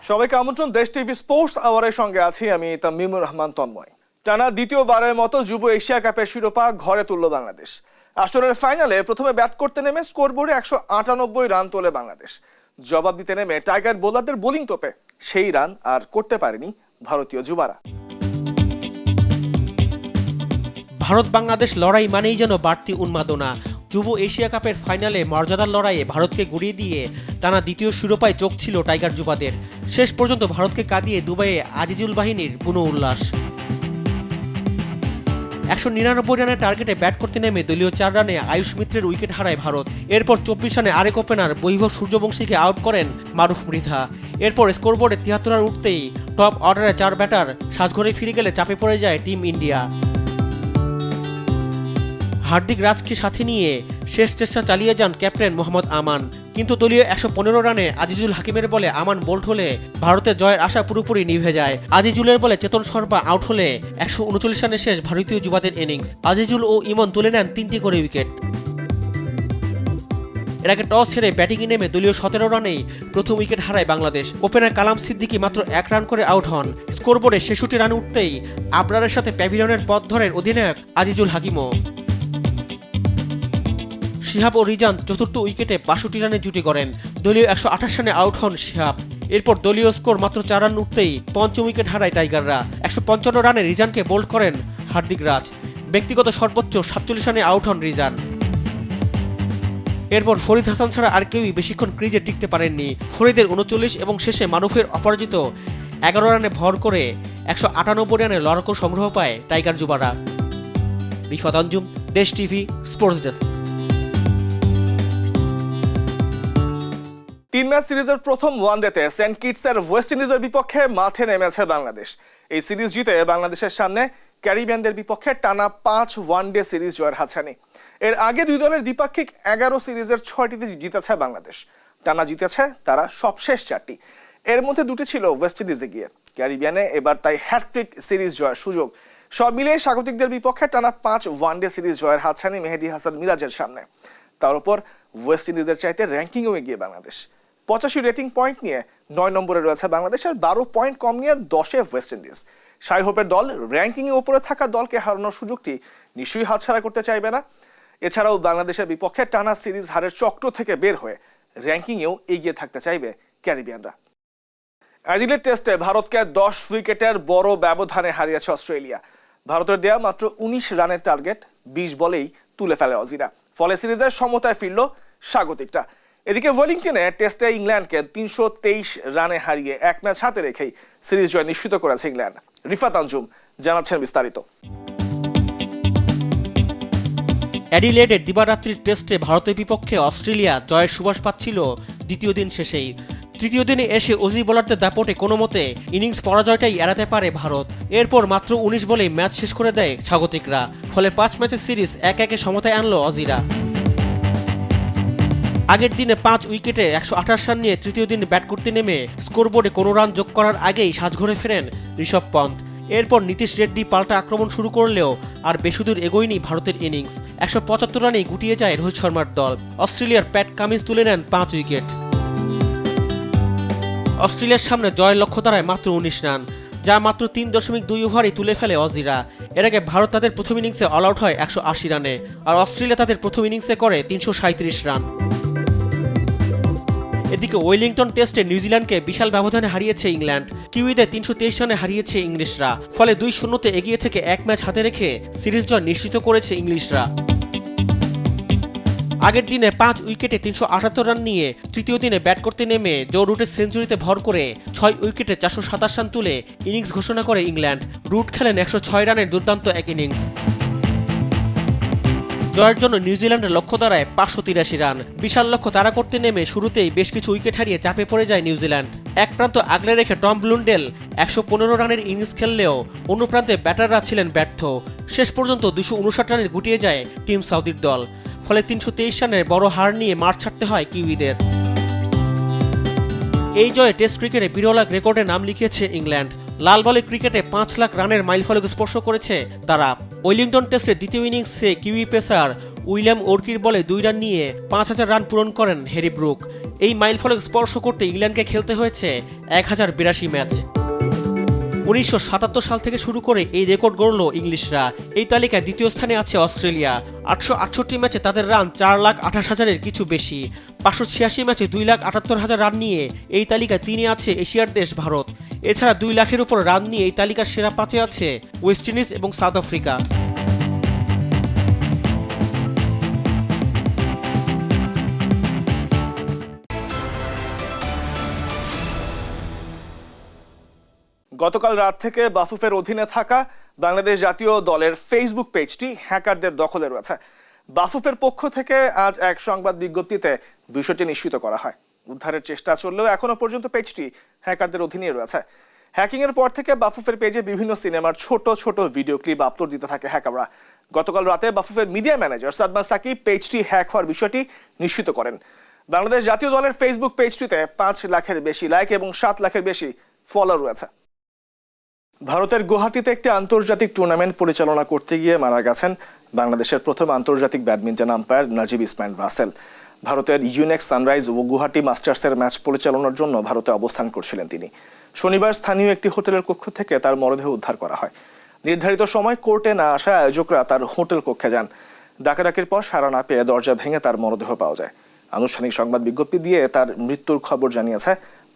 সবাইকে আমন্ত্রণ দেশ টিভি স্পোর্টস আওয়ারের সঙ্গে আছি আমি তামিমুর রহমান তন্ময়। টানা দ্বিতীয়বারের মতো যুব এশিয়া কাপের শিরোপা ঘরে তুলল বাংলাদেশ। আসরের ফাইনালে প্রথমে ব্যাট করতে নেমে স্কোরবোর্ডে 198 রান তোলে বাংলাদেশ। জবাব দিতে নেমে টাইগার বোলারদের বোলিং তোপে সেই রান আর করতে পারেনি ভারতীয় যুবারা। ভারত বাংলাদেশ লড়াই মানেই যেন বাড়তি উন্মাদনা। যুব এশিয়া কাপের ফাইনালে মর্যাদার লড়াইয়ে ভারতকে গুড়িয়ে দিয়ে টানা দ্বিতীয় শিরোপায় চোখ ছিল টাইগার যুবাদের। শেষ পর্যন্ত ভারতকে কাঁদিয়ে দুবাইয়ে আজিজুল বাহিনীর বুনো উল্লাস। 199 রানের টার্গেটে ব্যাট করতে নেমে দলীয় 4 রানে আয়ুষ মিত্রের উইকেট হারায় ভারত। এরপর 24 রানে আরেক ওপেনার বৈভব সূর্যবংশীকে আউট করেন মারুফ মৃধা। এরপর স্কোরবোর্ডে 73 রান উঠতেই টপ অর্ডারে 4 ব্যাটার সাজঘরে ফিরে গেলে চাপে পড়ে যায় টিম ইন্ডিয়া। হার্দিক রাজকে সাথে নিয়ে শেষ চেষ্টা চালিয়ে যান ক্যাপ্টেন মোহাম্মদ আমান, কিন্তু দলীয় 115 রানে আজিজুল হাকিমের বলে আমান বোল্ড হলে ভারতের জয়ের আশা পুরোপুরি নিভে যায়। আজিজুলের বলে চেতন শর্মা আউট হলে 139 রানে শেষ ভারতীয় যুবাদের ইনিংস। আজিজুল ও ইমন তুলে নেন 3টি করে উইকেট। এর আগে টস হেরে ব্যাটিংয়ে নেমে দলীয় 17 রানেই প্রথম উইকেট হারায় বাংলাদেশ। ওপেনার কালাম সিদ্দিকী মাত্র 1 রান করে আউট হন। স্কোরবোর্ডে 66 রান উঠতেই আবরারের সাথে প্যাভিলিয়নের পথ ধরেন অধিনায়ক আজিজুল হাকিমও। শিহাব ও রিজান চতুর্থ উইকেটে 62 রানে জুটি করেন। দলীয় 128 রানে আউট হন শিহাব। এরপর দলীয় স্কোর মাত্র 4 রান উঠতেই পঞ্চম উইকেট হারায় টাইগাররা। 155 রানে রিজানকে বোল্ড করেন হার্দিক রাজ। ব্যক্তিগত সর্বোচ্চ 47 রানে আউট হন রিজান। এরপর ফরিদ হাসান ছাড়া আর কেউই বেশিক্ষণ ক্রিজে টিকতে পারেননি। ফরিদের 39 এবং শেষে মারুফের অপরাজিত 11 রানে ভর করে 198 রানে লড়াকু সংগ্রহ পায় tiger যুবারা। Rifat Anjum, Desh TV sports desk. 3 match সিরিজের প্রথম ওয়ানডেতে সেন্ট কিটসের ওয়েস্ট ইন্ডিজের বিপক্ষে মাঠে নেমেছে বাংলাদেশ। এই সিরিজ জিতে বাংলাদেশের সামনে ক্যারিবিয়ানদের বিপক্ষে টানা 5 ওয়ানডে সিরিজ জয়ের হাতছানি। এর আগে দুই দলের দ্বিপাক্ষিক 11 সিরিজের 6টিতে জিতেছে বাংলাদেশ। টানা জিতেছে তারা সবশেষ 4টি। এর মধ্যে 2টি ছিল ওয়েস্ট ইন্ডিজে গিয়ে। ক্যারিবিয়ানে এবার তাই হ্যাটট্রিক সিরিজ জয়ের সুযোগ। সব মিলিয়ে স্বাগতিকদের বিপক্ষে টানা 5 ওয়ানডে সিরিজ জয়ের হাতছানি মেহেদী হাসান মিরাজের সামনে। তার উপর ওয়েস্ট ইন্ডিজের চাইতে র্যাঙ্কিংও এগিয়ে বাংলাদেশ। 85 রেটিং পয়েন্ট নিয়ে 9 নম্বরে রয়েছে বাংলাদেশ, আর 12 পয়েন্ট কম নিয়ে 10-এ ওয়েস্ট ইন্ডিজ। শাই হোপের দল র্যাঙ্কিংয়ে উপরে থাকা দলকে হারানোর সুযোগটি নিশ্চয়ই হাতছাড়া করতে চাইবে না। এছাড়াও বাংলাদেশের বিপক্ষে টানা সিরিজ হারের চক্র থেকে বের হয়ে র্যাঙ্কিংয়েও এগিয়ে থাকতে চাইবে ক্যারিবিয়ানরা। অ্যাডিলেড টেস্টে ভারতকে 10 উইকেটের বড় ব্যবধানে হারিয়েছে অস্ট্রেলিয়া। ভারতের দেয়া মাত্র 19 রানের টার্গেট 20 বলেই তুলে ফেলে অজিরা। ফলে সিরিজের সমতায় ফিরল স্বাগতিকটা। এদিকে ওয়েলিংটনে টেস্টে ইংল্যান্ডকে 323 রানে হারিয়ে 1 ম্যাচ হাতে রেখেই সিরিজ জয় নিশ্চিত করেছে ইংল্যান্ড। রিফাত আঞ্জুম জানাচ্ছেন বিস্তারিত। অ্যাডিলেডের দিবারাত্রির টেস্টে ভারতের বিপক্ষে অস্ট্রেলিয়া জয়ের সুবাস পাচ্ছিল দ্বিতীয় দিন শেষেই। তৃতীয় দিনে এসে অজি বোলারদের দাপটে কোনো মতে ইনিংস পরাজয়টাই এড়াতে পারে ভারত। এরপর মাত্র 19 বলেই ম্যাচ শেষ করে দেয় স্বাগতিকরা। ফলে 5 ম্যাচের সিরিজ 1-1 সমতায় আনলো অজিরা। আগের দিনে 5 উইকেটে 128 রান নিয়ে তৃতীয় দিন ব্যাট করতে নেমে স্কোরবোর্ডে কোনো রান যোগ করার আগেই সাজঘরে ফেরেন ঋষভ পন্থ। এরপর নীতিশ রেড্ডি পাল্টা আক্রমণ শুরু করলেও আর বেশিদূর এগোয়নি ভারতের ইনিংস। 175 রানেই গুটিয়ে যায় রোহিত শর্মার দল। অস্ট্রেলিয়ার প্যাট কামিন্স তুলে নেন 5 উইকেট। অস্ট্রেলিয়ার সামনে জয়ের লক্ষ্য দাঁড়ায় মাত্র 19 রান, যা মাত্র 3.2 ওভারেই তুলে ফেলে অজিরা। এর আগে ভারত তাদের প্রথম ইনিংসে অল আউট হয় 180 রানে, আর অস্ট্রেলিয়া তাদের প্রথম ইনিংসে করে 337 রান। এদিকে ওয়েলিংটন টেস্টে নিউজিল্যান্ডকে বিশাল ব্যবধানে হারিয়েছে ইংল্যান্ড। কিউইদের 323 রানে হারিয়েছে ইংলিশরা। ফলে 2-0 এগিয়ে থেকে 1 ম্যাচ হাতে রেখে সিরিজ জয় নিশ্চিত করেছে ইংলিশরা। আগের দিনে 5 উইকেটে 378 রান নিয়ে তৃতীয় দিনে ব্যাট করতে নেমে জো রুটের সেঞ্চুরিতে ভর করে 6 উইকেটে 427 রান তুলে ইনিংস ঘোষণা করে ইংল্যান্ড। রুট খেলেন 106 রানের দুর্দান্ত এক ইনিংস। জয়ের জন্য নিউজিল্যান্ডের লক্ষ্য দাঁড়ায় 583 রান। বিশাল লক্ষ্য তাড়া করতে নেমে শুরুতেই বেশ কিছু উইকেট হারিয়ে চাপে পড়ে যায় নিউজিল্যান্ড। এক প্রান্ত আগলে রেখে টম ব্লুন্ডেল 115 রানের ইনিংস খেললেও অন্য প্রান্তে ব্যাটাররা ছিলেন ব্যর্থ। শেষ পর্যন্ত 259 রানের গুটিয়ে যায় টিম সাউদির দল। ফলে 323 রানের বড় হার নিয়ে মাঠ ছাড়তে হয় কিউইদের। এই জয়ে টেস্ট ক্রিকেটে বিরল এক রেকর্ডে নাম লিখিয়েছে ইংল্যান্ড। লাল বলে ক্রিকেটে 5 লাখ রানের মাইলফলক স্পর্শ করেছে তারা। ওয়েলিংটন টেস্টের দ্বিতীয় ইনিংসে কিউই পেসার উইলিয়াম ওর্কির বলে 2 রান নিয়ে 5000 রান পূরণ করেন হ্যারি ব্রুক। এই মাইলফলক স্পর্শ করতে ইংল্যান্ডকে খেলতে হয়েছে 1082 ম্যাচ। 1977 সাল থেকে শুরু করে এই রেকর্ড গড়ল ইংলিশরা। এই তালিকায় দ্বিতীয় স্থানে আছে অস্ট্রেলিয়া। 868 ম্যাচে তাদের রান 4,28,000-এর কিছু বেশি। 586 ম্যাচে 2,78,000 রান নিয়ে এই তালিকায় 3-এ আছে এশিয়ার দেশ ভারত। এছাড়া 2 লাখের উপর রান নিয়ে এই তালিকার সেরা 5-এ আছে ওয়েস্ট ইন্ডিজ এবং সাউথ আফ্রিকা। গতকাল রাত থেকে বাফুফের অধীনে থাকা বাংলাদেশ জাতীয় দলের ফেসবুক পেজটি হ্যাকারদের দখলে রয়েছে। বাফুফের পক্ষ থেকে আজ এক সংবাদ বিজ্ঞপ্তিতে বিষয়টি নিশ্চিত করা হয়। উদ্ধারের চেষ্টা চললেও এখনো পর্যন্ত পেজটি হ্যাকারদের অধীনেই রয়েছে। হ্যাকিং এর পর থেকে বাফুফের পেজে বিভিন্ন সিনেমার ছোট ছোট ভিডিও ক্লিপ আপলোড দিতে থাকে হ্যাকাররা। গতকাল রাতে বাফুফের মিডিয়া ম্যানেজার সাদমান সাকিব পেজটি হ্যাক হওয়ার বিষয়টি নিশ্চিত করেন। বাংলাদেশ জাতীয় দলের ফেসবুক পেজটিতে 5 লাখের বেশি লাইক এবং 7 লাখের বেশি ফলোয়ার রয়েছে। ভারতের গুয়াহাটিতে একটি আন্তর্জাতিক টুর্নামেন্ট পরিচালনা করতে গিয়ে মারা গেছেন বাংলাদেশের প্রথম আন্তর্জাতিক ব্যাডমিন্টন আম্পায়ার নাজিব ইসমাইল রাসেল। ভারতের ইউনেক্স সানরাইজ ও গুয়াহাটি মাস্টার্সের ম্যাচ পরিচালনার জন্য ভারতে অবস্থান করছিলেন তিনি। শনিবার স্থানীয় একটি হোটেলের কক্ষ থেকে তার মরদেহ উদ্ধার করা হয়। নির্ধারিত সময় কোর্টে না আসা আয়োজকরা তার হোটেল কক্ষে যান। ডাকাডাকির পর সাড়া না পেয়ে দরজা ভেঙে তার মরদেহ পাওয়া যায়। আনুষ্ঠানিক সংবাদ বিজ্ঞপ্তি দিয়ে তার মৃত্যুর খবর জানিয়েছে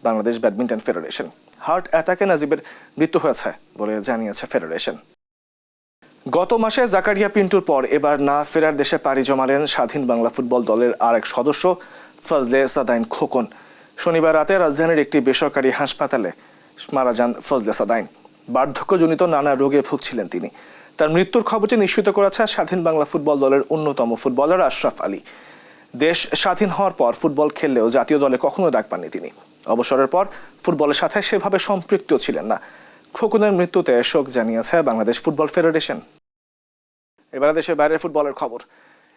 বাংলাদেশ ব্যাডমিন্টন ফেডারেশন। হার্ট অ্যাটাকে নাজিবের মৃত্যু হয়েছে বলে জানিয়েছে ফেডারেশন। গত মাসে জাকারিয়া পিন্টুর পর এবার না ফেরার দেশে পাড়ি জমালেন স্বাধীন বাংলা ফুটবল দলের আরেক সদস্য ফজলে সাদাইন খোকন। শনিবার রাতে রাজধানীর একটি বেসরকারি হাসপাতালে মারা যান ফজলে সাদাইন। বার্ধক্যজনিত নানা রোগে ভুগছিলেন তিনি। তার মৃত্যুর খবরটি নিশ্চিত করেছে স্বাধীন বাংলা ফুটবল দলের অন্যতম ফুটবলার আশরাফ আলী। দেশ স্বাধীন হওয়ার পর ফুটবল খেললেও জাতীয় দলে কখনো ডাক পাননি তিনি। অবসরের পর ফুটবলের সাথে সেভাবে সম্পৃক্ত ছিলেন না। খোকনের মৃত্যুতে শোক জানিয়েছে বাংলাদেশ ফুটবল ফেডারেশন। এবারে দেশের বাইরের ফুটবলের খবর।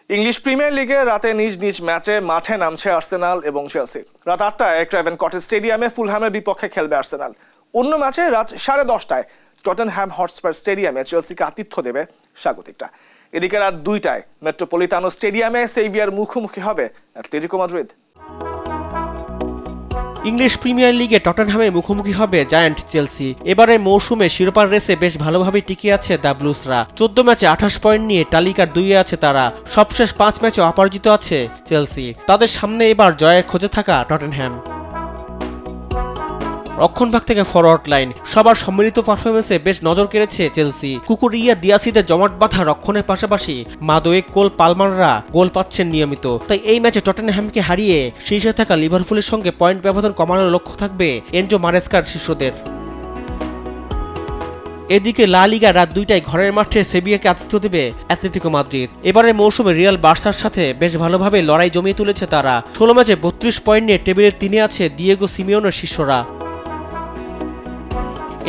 ইংলিশ প্রিমিয়ার লিগে রাতে নিজ নিজ ম্যাচে মাঠে নামছে আর্সেনাল এবং চেলসি। রাত 8টায় ক্রেভেন কটেজ স্টেডিয়ামে ফুলহ্যামের বিপক্ষে খেলবে আর্সেনাল। অন্য ম্যাচে রাত 10:30টায় টটেনহ্যাম হটস্পার স্টেডিয়ামে চেলসিকে আতিথ্য দেবে স্বাগতিকরা। এদিকে রাত 2টায় মেট্রোপলিতানো স্টেডিয়ামে সেভিয়ার মুখোমুখি হবে অ্যাটলেটিকো মাদ্রিদ। ইংলিশ প্রিমিয়ার লিগে টটেনহ্যামে মুখোমুখি হবে জায়ান্ট চেলসি। এবারে মৌসুমে শিরোপার রেসে বেশ ভালোভাবে টিকে আছে দ্য ব্লুসরা। 14 ম্যাচে 28 পয়েন্ট নিয়ে তালিকার 2-এ আছে তারা। সবশেষ 5 ম্যাচে অপরাজিত আছে চেলসি। তাদের সামনে এবার জয়ের খোঁজে থাকা টটেনহ্যাম। রক্ষণভাগ থেকে ফরওয়ার্ড লাইন সবার সম্মিলিত পারফরমেন্সে বেশ নজর কেড়েছে চেলসি। কুকুরিয়া দিয়াসিদের জমাট বাঁধা রক্ষণের পাশাপাশি মাদোয়েক কোল পালমাররা গোল পাচ্ছেন নিয়মিত। তাই এই ম্যাচে টটেনহ্যামকে হারিয়ে শীর্ষে থাকা লিভারপুলের সঙ্গে পয়েন্ট ব্যবধান কমানোর লক্ষ্য থাকবে এনজো মারেস্কার শিষ্যদের। এদিকে লা লিগা রাত 2টায় ঘরের মাঠে সেভিয়াকে আতিথ্য দেবে অ্যাটলেটিকো মাদ্রিদ। এবারের মৌসুমে রিয়াল বার্সার সাথে বেশ ভালোভাবে লড়াই জমিয়ে তুলেছে তারা। 16 ম্যাচে 32 পয়েন্ট নিয়ে টেবিলের 3-এ আছে দিয়েগো সিমিওনের শিষ্যরা।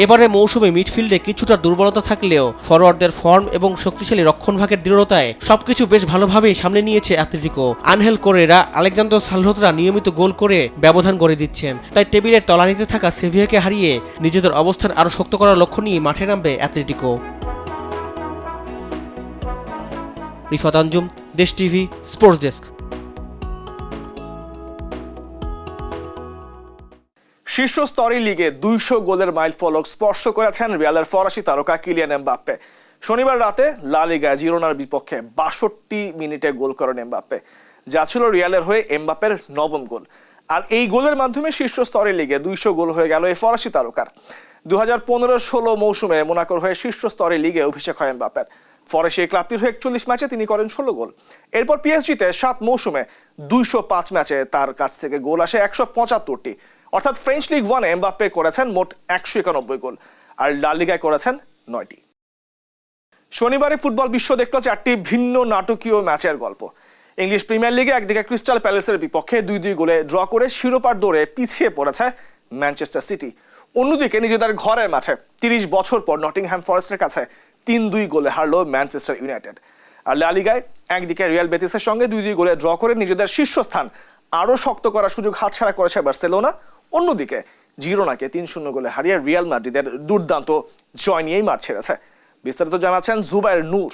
এবারে মৌসুমে মিডফিল্ডে কিছুটা দুর্বলতা থাকলেও ফরওয়ার্ডদের ফর্ম এবং শক্তিশালী রক্ষণভাগের দৃঢ়তায় সবকিছু বেশ ভালোভাবেই সামনে নিয়েছে অ্যাটলেটিকো। আনহেল কোরেরা, আলেকজান্দ্রো সালহোত্রা নিয়মিত গোল করে ব্যবধান গড়ে দিচ্ছেন। তাই টেবিলের তলানিতে থাকা সেভিয়াকে হারিয়ে নিজেদের অবস্থান আরও শক্ত করার লক্ষ্য নিয়ে মাঠে নামবে Atletico. Rifat Anjum, Desh TV, sports desk. শীর্ষ স্তরের লিগে 200 গোলের মাইলফলক স্পর্শ করেছেন রিয়ালের ফরাসি তারকা কিলিয়ান এমবাপ্পে। শনিবার রাতে লা লিগায় জিরোনার বিপক্ষে 62 মিনিটে গোল করেন এমবাপ্পে, যা ছিল রিয়ালের হয়ে এমবাপ্পের 9ম গোল। আর এই গোলের মাধ্যমে শীর্ষ স্তরের লিগে 200 গোল হয়ে গেল এই ফরাসি তারকার। 2015-16 মৌসুমে মোনাকোর হয়ে শীর্ষ স্তরের লিগে অভিষেক হয় এমবাপ্পের। ফরাসি এই ক্লাবটির হয়ে 41 ম্যাচে তিনি করেন 16 গোল। এরপর পিএসজিতে 7 মৌসুমে 205 ম্যাচে তার কাছ থেকে গোল আসে 175টি। অর্থাৎ ফ্রেঞ্চ লিগ 1-এ এমবাপ্পে করেছেন মোট 191 গোল, আর লা লিগায় করেছেন 9টি। শনিবারে ফুটবল বিশ্ব দেখল 4টি ভিন্ন নাটকীয় ম্যাচের গল্প। ইংলিশ প্রিমিয়ার লিগে একদিকে ক্রিস্টাল প্যালেসের বিপক্ষে 2-2 গোলে ড্র করে শিরোপার দৌড়ে পিছিয়ে পড়েছে ম্যানচেস্টার সিটি। অন্যদিকে নিজেদের ঘরের মাঠে 30 বছর পর নটিংহ্যাম ফরেস্টের কাছে 3-2 গোলে হারলো ম্যানচেস্টার ইউনাইটেড। আর লা লিগায় একদিকে রিয়াল বেটিসের সঙ্গে 2-2 গোলে ড্র করে নিজেদের শীর্ষস্থান আরও শক্ত করার সুযোগ হাতছাড়া করেছে বার্সেলোনা। অন্যদিকে জিরোনাকে 3-0 গোলে হারিয়ে রিয়াল মাদ্রিদের দুর্দান্ত জয় নিয়েই মাঠ ছেড়েছে। বিস্তারিত জানাচ্ছেন জুবায়ের নূর।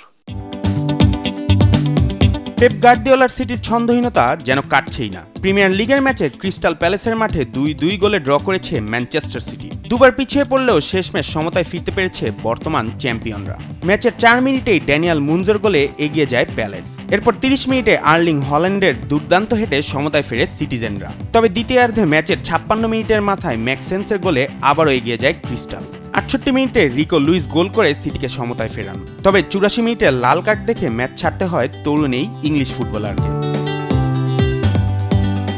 পেপ গার্দিওলার সিটির ছন্দহীনতা যেন কাটছেই না। প্রিমিয়ার লিগের ম্যাচে ক্রিস্টাল প্যালেসের মাঠে 2-2 গোলে ড্র করেছে ম্যানচেস্টার সিটি। দুবার পিছিয়ে পড়লেও শেষমেশ সমতায় ফিরতে পেরেছে বর্তমান চ্যাম্পিয়নরা। ম্যাচের 4 মিনিটেই ড্যানিয়াল মুনজের গোলে এগিয়ে যায় প্যালেস। এরপর 30 মিনিটে আর্লিং হল্যান্ডের দুর্দান্ত হেডে সমতায় ফেরে সিটিজেনরা। তবে দ্বিতীয়ার্ধে ম্যাচের 56 মিনিটের মাথায় ম্যাক্সেন্সের গোলে আবারও এগিয়ে যায় ক্রিস্টাল। 68 মিনিটে রিকো লুইস গোল করে সিটিকে সমতায় ফেরান। তবে 84 মিনিটে লাল কার্ড দেখে ম্যাচ ছাড়তে হয় তরুণ এই ইংলিশ ফুটবলারকে।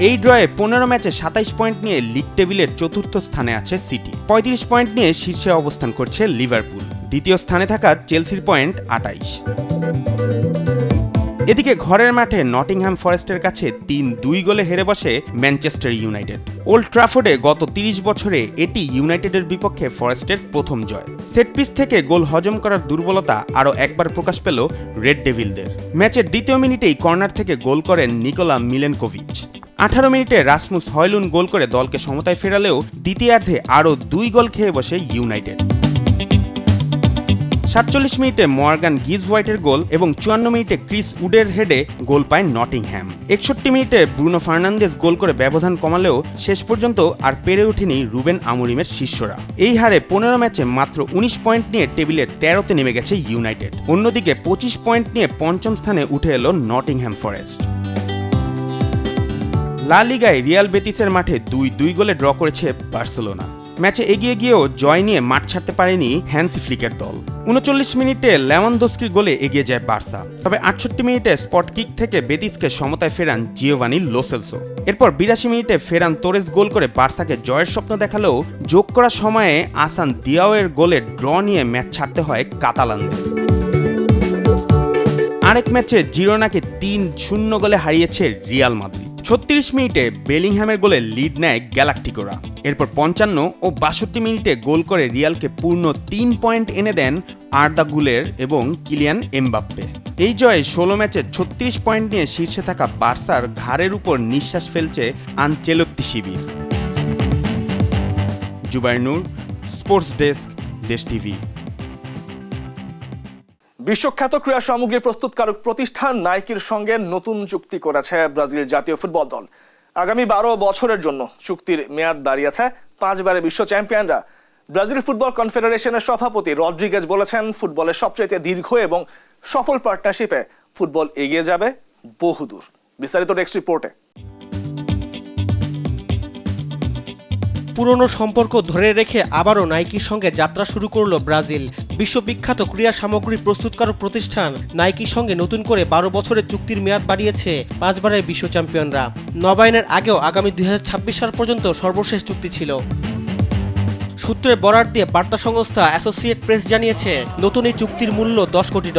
এই ড্রয়ে 15 ম্যাচে 27 পয়েন্ট নিয়ে লিগ টেবিলের চতুর্থ স্থানে আছে সিটি। 35 পয়েন্ট নিয়ে শীর্ষে অবস্থান করছে লিভারপুল। দ্বিতীয় স্থানে থাকা চেলসির পয়েন্ট 28। এদিকে ঘরের মাঠে নটিংহ্যাম ফরেস্টের কাছে 3-2 গোলে হেরে বসে ম্যানচেস্টার ইউনাইটেড। ওল্ড ট্রাফোর্ডে গত 30 বছরে এটি ইউনাইটেডের বিপক্ষে ফরেস্টের প্রথম জয়। সেট পিস থেকে গোল হজম করার দুর্বলতা আরও একবার প্রকাশ পেল রেড ডেভিলদের। ম্যাচের দ্বিতীয় মিনিটেই কর্নার থেকে গোল করেন নিকোলা মিলেনকোভিচ। 18 মিনিটে রাসমুস হয়লুন গোল করে দলকে সমতায় ফেরালেও দ্বিতীয়ার্ধে আরও 2 গোল খেয়ে বসে ইউনাইটেড। 47 মিনিটে মর্গান গিজ হোয়াইটের গোল এবং 54 মিনিটে ক্রিস উডের হেডে গোল পায় নটিংহ্যাম। 61 মিনিটে ব্রুনো ফার্নান্দেজ গোল করে ব্যবধান কমালেও শেষ পর্যন্ত আর পেরে ওঠেনি রুবেন আমোরিমের শিষ্যরা। এই হারে 15 ম্যাচে মাত্র 19 পয়েন্ট নিয়ে টেবিলের 13তে নেমে গেছে ইউনাইটেড। অন্যদিকে 25 পয়েন্ট নিয়ে পঞ্চম স্থানে উঠে এলো নটিংহ্যাম ফরেস্ট। লা লিগায় রিয়াল বেতিসের মাঠে 2-2 গোলে ড্র করেছে বার্সেলোনা। ম্যাচে এগিয়ে গিয়েও জয় নিয়ে মাঠ ছাড়তে পারেনি হ্যান্সি ফ্লিকের দল। 39 মিনিটে লেভানদস্কির গোলে এগিয়ে যায় বার্সা। তবে 68 মিনিটে স্পট কিক থেকে বেতিসকে সমতায় ফেরান জিওভানি লো সেলসো। এরপর 82 মিনিটে ফেরান তোরেস গোল করে বার্সাকে জয়ের স্বপ্ন দেখালেও যোগ করা সময়ে আসান দিয়াওয়ের গোলে ড্র নিয়ে ম্যাচ ছাড়তে হয় কাতালানদের। আরেক ম্যাচে জিরোনাকে 3-0 গোলে হারিয়েছে রিয়াল মাদ্রিদ। 36 মিনিটে বেলিংহ্যামের গোলে লিড নেয় গ্যালাকটিকোরা। এরপর 55 ও 62 মিনিটে গোল করে রিয়ালকে পূর্ণ 3 পয়েন্ট এনে দেন আর্দা গুলের এবং কিলিয়ান এমবাপ্পে। এই জয়ে 16 ম্যাচে 36 পয়েন্ট নিয়ে শীর্ষে থাকা বার্সার ঘাড়ের উপর নিঃশ্বাস ফেলছে আনচেলত্তি শিবির। জুবাইর নূর, স্পোর্টস ডেস্ক, দেশ টিভি। বিশ্বখ্যাত ক্রীড়া সামগ্রী প্রস্তুতকারক প্রতিষ্ঠান নাইকির সঙ্গে নতুন চুক্তি করেছে ব্রাজিল জাতীয় ফুটবল দল। আগামী 12 বছরের জন্য চুক্তির মেয়াদ দাঁড়িয়েছে 5 বারের বিশ্ব চ্যাম্পিয়নরা। ব্রাজিল ফুটবল কনফেডারেশনের সভাপতি রড্রিগেজ বলেছেন, ফুটবলের সবচেয়ে দীর্ঘ এবং সফল পার্টনারশিপে ফুটবল এগিয়ে যাবে বহুদূর। বিস্তারিত নেক্সট রিপোর্টে। পুরনো সম্পর্ক ধরে রেখে আবারও নাইকির সঙ্গে যাত্রা শুরু করলো ব্রাজিল। বিশ্ববিখ্যাত ক্রীড়া সামগ্রী প্রস্তুতকারক প্রতিষ্ঠান নাইকির সঙ্গে নতুন করে 12 বছরের চুক্তির মেয়াদ বাড়িয়েছে 5 বারের বিশ্ব চ্যাম্পিয়নরা। নবায়নের আগেও আগামী 2026 সাল পর্যন্ত সর্বশেষ চুক্তি ছিল। সূত্রের বরাত দিয়ে বার্তা সংস্থা অ্যাসোসিয়েট প্রেস জানিয়েছে, নতুন এই চুক্তির মূল্য $10 কোটি,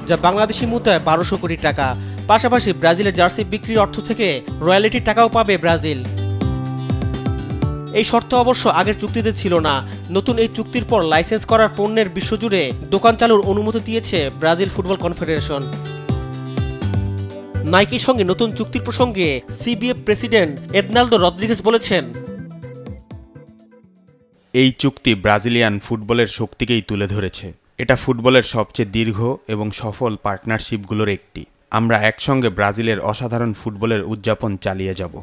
যা বাংলাদেশি মুদ্রায় 1200 কোটি টাকা। পাশাপাশি ব্রাজিলের জার্সি বিক্রির অর্থ থেকে রয়্যালিটির টাকাও পাবে ব্রাজিল। এই শর্ত অবশ্য আগের চুক্তিতে ছিল না। নতুন এই চুক্তির পর লাইসেন্স করার পণ্যের বিশ্বজুড়ে দোকান চালুর অনুমতি দিয়েছে ব্রাজিল ফুটবল কনফেডারেশন। নাইকির সঙ্গে নতুন চুক্তির প্রসঙ্গে সিবিএফ প্রেসিডেন্ট এদনালদো রদ্রিগেজ বলেছেন, এই চুক্তি ব্রাজিলিয়ান ফুটবলের শক্তিকেই তুলে ধরেছে। এটা ফুটবলের সবচেয়ে দীর্ঘ এবং সফল পার্টনারশিপগুলোর একটি। আমরা একসঙ্গে ব্রাজিলের অসাধারণ ফুটবলের উদযাপন চালিয়ে যাব।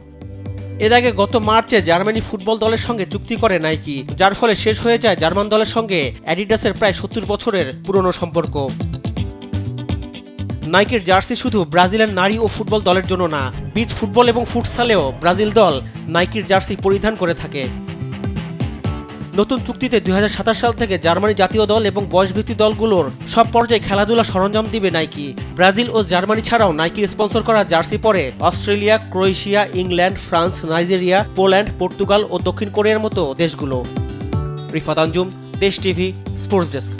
এর আগে গত মার্চে জার্মানি ফুটবল দলের সঙ্গে চুক্তি করে নাইকি, যার ফলে শেষ হয়ে যায় জার্মান দলের সঙ্গে অ্যাডিডাসের প্রায় 70 বছরের পুরনো সম্পর্ক। নাইকির জার্সি শুধু ব্রাজিলের নারী ও ফুটবল দলের জন্য না, বিচ ফুটবল এবং ফুটসালেও ব্রাজিল দল নাইকির জার্সি পরিধান করে থাকে। নতুন চুক্তিতে 2027 সাল থেকে জার্মানি জাতীয় দল এবং বয়সভিত্তিক দলগুলোর সব পর্যায়ে খেলাধুলা সরঞ্জাম দিবে নাইকি। ব্রাজিল ও জার্মানি ছাড়াও নাইকির স্পন্সর করা জার্সি পরে Australia, Croatia, England, France, Nigeria, Poland, Portugal ও দক্ষিণ কোরিয়ার মতো দেশগুলো। Rifat Anjum, Desh TV, sports desk.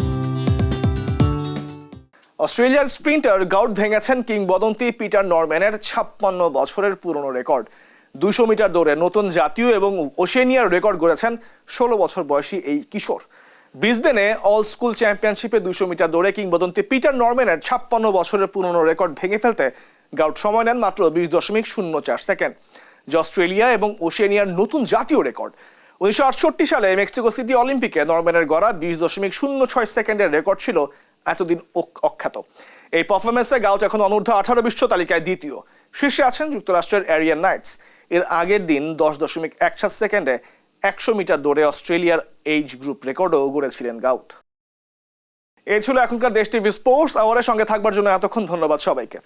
অস্ট্রেলিয়ার স্প্রিন্টার গাউট ভেঙেছেন কিংবদন্তি পিটার নরম্যানের 56 বছরের পুরনো রেকর্ড। 200 মিটার দৌড়ে নতুন জাতীয় এবং ওশেনিয়ার রেকর্ড গড়েছেন 16 বছর বয়সী এই কিশোর। ব্রিসবেনে অল স্কুল চ্যাম্পিয়নশিপে 200 মিটার দৌড়ে কিংবদন্তি পিটার নরম্যানের 56 বছরের পুরনো রেকর্ড ভেঙে ফেলতে গাউট সময় নেন মাত্র 20.04 সেকেন্ড, যা অস্ট্রেলিয়া এবং ওশেনিয়ার নতুন জাতীয় রেকর্ড। 1968 সালে মেক্সিকো সিটি অলিম্পিকে নরম্যানের গড়া 20.06 সেকেন্ডের রেকর্ড ছিল এতদিন অখ্যাত। এই পারফরমেন্সে গাউট এখন অনূর্ধ্ব-18 বিশ্ব তালিকায় দ্বিতীয়। শীর্ষে আছেন যুক্তরাষ্ট্রের এরিয়ান নাইটস। এর আগের দিন 10.17 সেকেন্ডে 100 মিটার দৌড়ে অস্ট্রেলিয়ার এইজ গ্রুপ রেকর্ডও গড়েছিলেন গাউট। এই ছিল এখনকার দেশ টিভি স্পোর্টস আওয়ারের সঙ্গে থাকবার জন্য এতক্ষণ ধন্যবাদ সবাইকে।